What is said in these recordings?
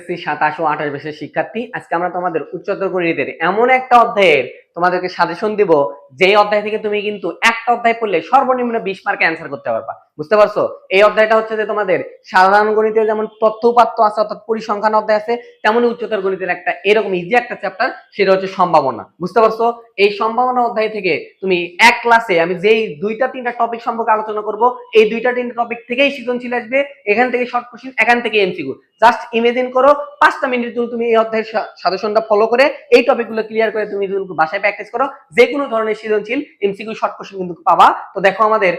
SSC 27 ও 28 বছরের শিক্ষার্থী, আজকে আমরা তোমাদের উচ্চতর গণিতের এমন একটা অধ্যায়ের তোমাদেরকে সাজেশন দিব, যেই অধ্যায় থেকে তুমি কিন্তু একটা অধ্যায় পড়লে সর্বনিম্ন 20 মার্কে অ্যান্সার করতে পারবা। বুঝতে পারছো? এই অধ্যায়টা হচ্ছে যে তোমাদের সাধারণ গণিতে যেমন তথ্য উপাত্ত আছে অর্থাৎ পরিসংখ্যান অধ্যায় আছে, তেমনি উচ্চতর গণিতের একটা এরকম ইজি একটা চ্যাপ্টার, সেটা হচ্ছে সম্ভাবনা। বুঝতে পারছো? এই সম্ভাবনা অধ্যায় থেকে তুমি এক ক্লাসে আমি যেই দুইটা তিনটা টপিক সম্পর্কে আলোচনা করব, এই দুইটা তিনটা টপিক থেকেই সৃজনশীল আসবে, এখান থেকে শর্ট কোশ্চেন, এখান থেকে এমসিকিউ। জাস্ট ইমেজিন করো 5টা মিনিট তুমি এই অধ্যায়ের সাজেশনটা ফলো করে এই টপিকগুলো ক্লিয়ার করে তুমি যদি বাসায় প্র্যাকটিস করো, যে কোনো ধরনের সৃজনশীল এমসিকিউ শর্ট কোশ্চেন কিন্তু পাবা। তো দেখো আমাদের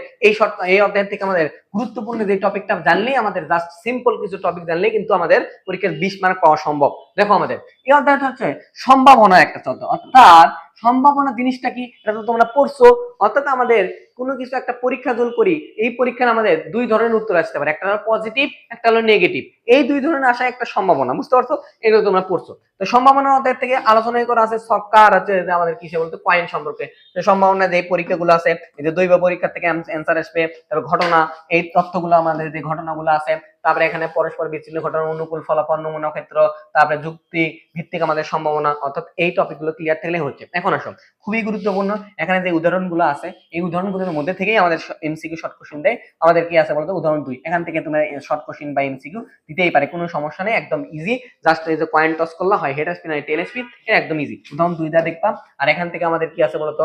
এই অধ্যায় থেকে আমাদের গুরুত্বপূর্ণ যে টপিকটা জানলেই, আমাদের জাস্ট সিম্পল কিছু টপিক জানলেই কিন্তু আমাদের পরীক্ষার 20 মার্ক পাওয়া সম্ভব। দেখো আমাদের এই অধ্যায়টা হচ্ছে সম্ভাবনা একটা তত্ত্ব। অর্থাৎ সম্ভাবনা জিনিসটা কি, এটা তো তোমরা পড়ছো। অর্থাৎ আমাদের কোনো কিছু একটা পরীক্ষা যদি করি, এই পরীক্ষার আমাদের দুই ধরনের উত্তর আসতে পারে, একটা হলো পজিটিভ, একটা হলো নেগেটিভ। এই দুই ধরনের আসা একটা সম্ভাবনা। বুঝতে পারছো? এগুলো তোমরা পড়ছো। তো সম্ভাবনা অধ্যায় থেকে আলোচনা করা আছে ছক্কা আর হচ্ছে আমাদের কিসে বলতে কয়েন সম্পর্কে। সম্ভাবনা যে পরীক্ষাগুলো আছে, এই যে দৈব পরীক্ষা থেকে অ্যান্সার আসবে, তারপর ঘটনা, এই তথ্যগুলো আমাদের যে ঘটনাগুলো আছে, তারপরে এখানে পরস্পর বিচ্ছিন্ন ঘটনার অনুকূল ফলাফল, নমুনা ক্ষেত্র, তারপরে যুক্তি ভিত্তিক আমাদের সম্ভাবনা, অর্থাৎ এই টপিকগুলো ক্লিয়ার থাকলে হচ্ছে। এখন আসো খুবই গুরুত্বপূর্ণ, এখানে যে উদাহরণগুলো আছে এই উদাহরণগুলোর মধ্যে থেকেই আমাদের এমসিকিউ শর্ট কোশ্চেন দেয়। আমাদের কি আছে বলতো, উদাহরণ 2, এখান থেকে তুমি শর্ট কোশ্চেন বা এমসিকিউ দিতেই পারে, কোনো সমস্যা নেই, একদম ইজি। জাস্ট এই যে কয়েন টস করলে হয় হেড স্পিন আর টেল স্পিন, এটা একদম ইজি। উদাহরণ 2 দা দেখবা। আর এখান থেকে আমাদের কি আছে বলতো,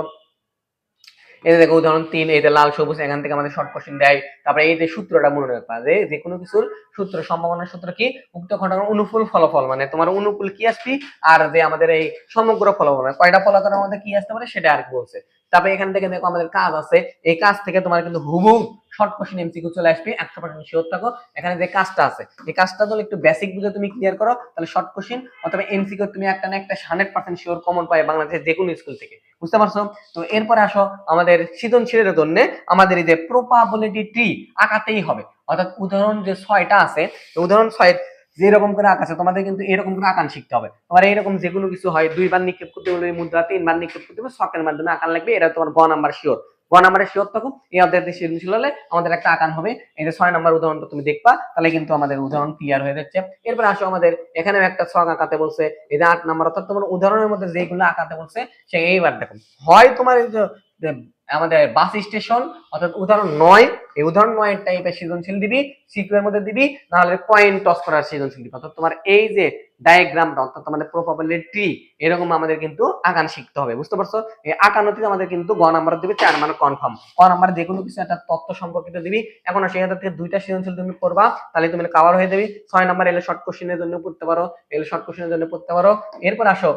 এই দেখো উদাহরণ 3, এই যে লাল সবুজ, এখান থেকে আমাদের শর্ট কোশ্চেন দেয়। তারপরে এই যে সূত্রটা মনে রাখবা, যে কোনো কিছুর সূত্র, সম্ভাবনার সূত্র কি, উক্ত ঘটনার অনুকূল ফলাফল, মানে তোমার অনুকূল কি আসবে, আর যে আমাদের এই সমগ্র ফলাফল, মানে কয়টা ফলাফল আমাদের কি আসতে পারে সেটা আর কি বলছে। তারপরে এখান থেকে দেখো আমাদের কাজ আছে, এই কাজ থেকে তোমার কিন্তু হুবহু শর্ট কোশ্চেন এমসিকিউ চলে আসবে, 100% শিওর থাকো। এখানে যে কাজটা আছে, এই কাজটা যদি একটু বেসিক বুঝে তুমি ক্লিয়ার করো, তাহলে শর্ট কোশ্চেন অথবা এমসিকিউ তুমি একটা না একটা 100% শিওর কমন পাবে বাংলাদেশের যে কোনো স্কুল থেকে। বুঝতে পারছো? তো এরপরে আসো আমাদের সৃজনশীলের জন্য আমাদের এই যে প্রবাবিলিটি ট্রি আঁকাতেই হবে। অর্থাৎ উদাহরণ যে 6টা আছে, উদাহরণ 6 যেরকম করে আঁকা আছে, তোমাদের কিন্তু এরকম করে আঁকান শিখতে হবে। তোমার এইরকম যে কোনো কিছু হয়, 2বার নিক্ষেপ করতে বলবে মুদ্রা, 3বার নিক্ষেপ করতে হবে, ছকের মাধ্যমে আঁকান লাগবে, এটা তোমার গ নাম্বার শিওর। গ নাম্বারে শিওর থাকো, এই অধ্যায়তে সৃজনশীল হলে আমাদের একটা আঁকান হবে। এই যে 6 নাম্বার উদাহরণটা তুমি দেখবা, তাহলে কিন্তু আমাদের উদাহরণ ক্লিয়ার হয়ে যাচ্ছে। এরপর আসো আমাদের এখানেও একটা ছক আঁকাতে বলছে, এই যে 8 নাম্বার, অর্থাৎ তোমার উদাহরণের মধ্যে যেগুলো আঁকাতে বলছে সে এইবার দেখো, হয় তোমার এই যে আমাদের বাস স্টেশন, অর্থাৎ উদাহরণ 9, এই উদাহরণ 9 টাইপের সৃজনশীল দিবি, সিকিউ এর মধ্যে দিবি, না হলে কয়েন টস করার সৃজনশীল দিবি। অর্থাৎ তোমার এই যে ডায়াগ্রামটা, অর্থাৎ আমাদের প্রবাবিলিটি এরকম আমাদের কিন্তু আঁকান শিখতে হবে। বুঝতে পারছো? এই আঁকানোতে আমাদের কিন্তু গ নাম্বার দিবি 4 মানে কনফার্ম, ক নাম্বার যে কোনো কিছু একটা তথ্য সম্পর্কিত দিবি। এখন সেখান থেকে 2টা সৃজনশীল তুমি করবা, তাহলে তুমি কভার হয়ে যাবে। 6 নাম্বার এলে শর্ট কোশ্চেনের জন্য পড়তে পারো, এলে শর্ট কোশ্চেনের জন্য পড়তে পারো। এরপর আসো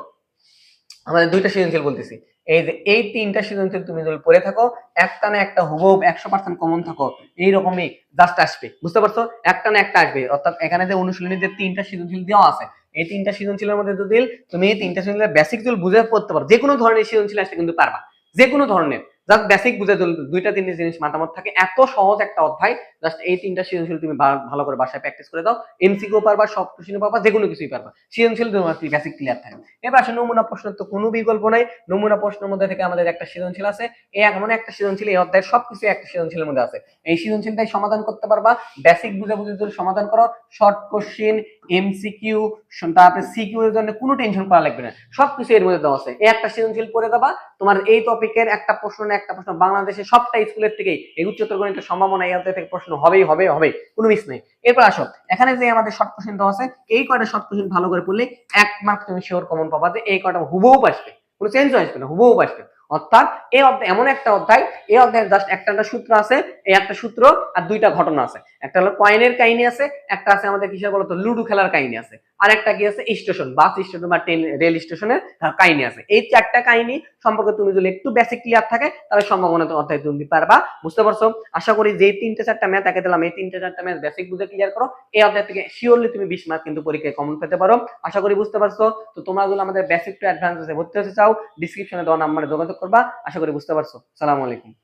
আমাদের 2টা সৃজনশীল বলতেছি, এই যে এই 3টা সৃজনশীল তুমি যদি পড়ে থাকো, একটা না একটা হুবহু 100% কমন থাকো, এইরকমই জাস্ট আসবে। বুঝতে পারছো? একটা না একটা আসবে। অর্থাৎ এখানে যে অনুশীলনী যে 3টা সৃজনশীল দেওয়া আছে, এই 3টা সৃজনশীলের মধ্যে যদি তুমি এই 3টা সৃজনশীলের বেসিক যদি বুঝে পড়তে পারো, যে কোনো ধরনের সৃজনশীল আসতে কিন্তু পারবা, যে কোনো ধরনের। জাস্ট বেসিক বুঝে 2টা 3টা জিনিস মাথামত থাকে, এত সহজ একটা অধ্যায়। জাস্ট এই 3টা সৃজনশীল তুমি ভালো করে বাসায় প্র্যাকটিস করে দাও, এমসিকিউ পারবা, সব কোশ্চেন পারবা, যে কোনো কিছুই পারবা, সৃজনশীল তোমার বেসিক ক্লিয়ার থাকে। এবার আসলে নমুনা প্রশ্নের তো কোনো বিকল্প নাই। নমুনা প্রশ্নের মধ্যে থেকে আমাদের একটা সৃজনশীল আছে, এই এমন একটা সৃজনশীল, এই অধ্যায়ের সবকিছু একটা সৃজনশীলের মধ্যে আছে, এই সৃজনশীলটাই সমাধান করতে পারবা। বেসিক বুঝে বুঝে যদি সমাধান করো, শর্ট কোশ্চেন, এমসিকিউ, তারপরে সিকিউ এর জন্য কোনো টেনশন করা লাগবে না, সবকিছু এর মধ্যে দেওয়া আছে। এই একটা সৃজনশীল পড়ে দেবা, তোমার এই টপিকের একটা প্রশ্ন না একটা প্রশ্ন বাংলাদেশের সবটা স্কুলের থেকেই এই উচ্চতর গণিতের সম্ভাবনা এই অধ্যায় থেকে প্রশ্ন হবেই হবে হবে, কোনো মিস নেই। এরপর আসো এখানে যে আমাদের শর্ট কোশ্চেন দেওয়া আছে, এই কয়টা শর্ট কোশ্চেন ভালো করে পড়লে 1 মার্ক তুমি শিওর কমন পাবা, যে এই কয়টা হুবহু আসবে, কোনো চেঞ্জ আসবে না, হুবহু আসবে। অর্থাৎ এই অধ্যায় এমন একটা অধ্যায়, এই অধ্যায়ের জাস্ট একটা সূত্র আছে, এই একটা সূত্র আর 2টা ঘটনা আছে। একটা হলো কয়েনের কাহিনী আছে, একটা আছে আমাদের কিসের বলতো লুডো খেলার কাহিনী আছে, আর একটা কি আছে স্টেশন, বাস স্টেশন বা ট্রেন রেল স্টেশনের কাহিনী আছে। এই 4টা কাহিনী সম্পর্কে তুমি যদি একটু বেসিক ক্লিয়ার থাকে, তাহলে সম্ভাবনা তো অধ্যায় তুমি পারবা। বুঝতে পারছো? আশা করি যে 3টে 4টা ম্যাথ একে দিলাম, এই 3টে 4টা ম্যাথ বেসিক বুঝে ক্লিয়ার করো, এই অধ্যায় থেকে শিওরলি তুমি 20 মার্ক কিন্তু পরীক্ষায় কমন পেতে পারো। আশা করি বুঝতে পারছো। তো তোমরা যদি আমাদের বেসিক টু অ্যাডভান্স ভর্তি হতে চাও, ডিসক্রিপশনে দেওয়া নম্বরে যোগাযোগ করবা। আশা করি বুঝতে পারছো। আসসালামু আলাইকুম।